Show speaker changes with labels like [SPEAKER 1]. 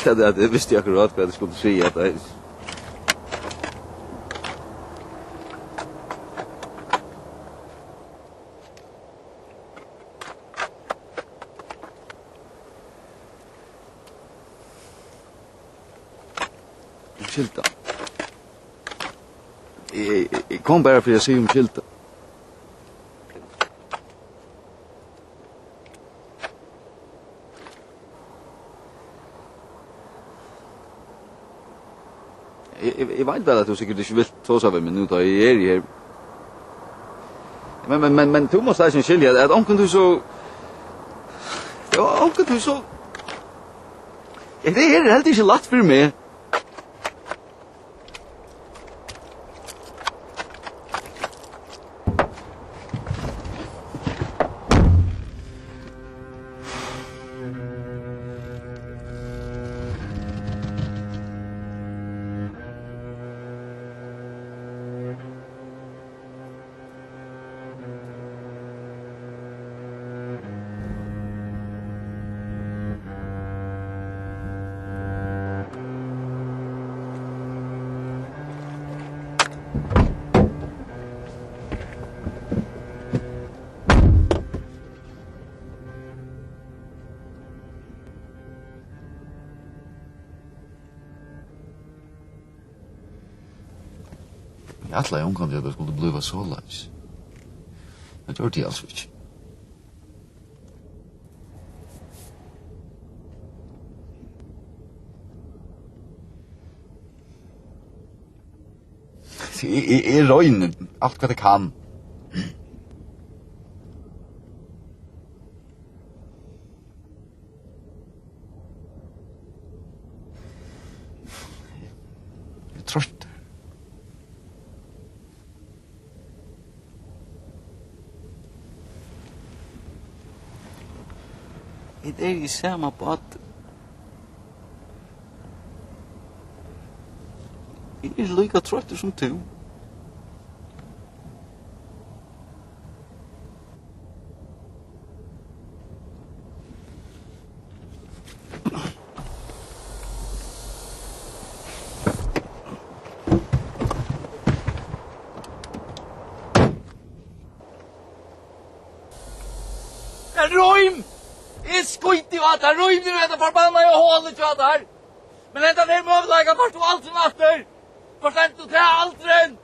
[SPEAKER 1] Ja, det visste jag akkurat vad det skulle säga att det skilta. Jag kom bara för att se skilta. Jag vet väl att du säkert inte vill ta sig med mig nu då jag är här. Men du måste alltså skilja att onkel du så. Ja, onkel du så. Det är helt inte lätt för mig. Jag atla omkant att det skulle bliva så långt. Det gjorde jag alltså inte. Jag röjner allt vad jag kan. Jag är trött. Det är ju samma på att jag är lika trött som du. Röjm! Jag skiter ju att det röjmer och det förbannar jag hålet ju att det här. Men ända ner med överlägga vart du allt som natter. Förstånd du till altren.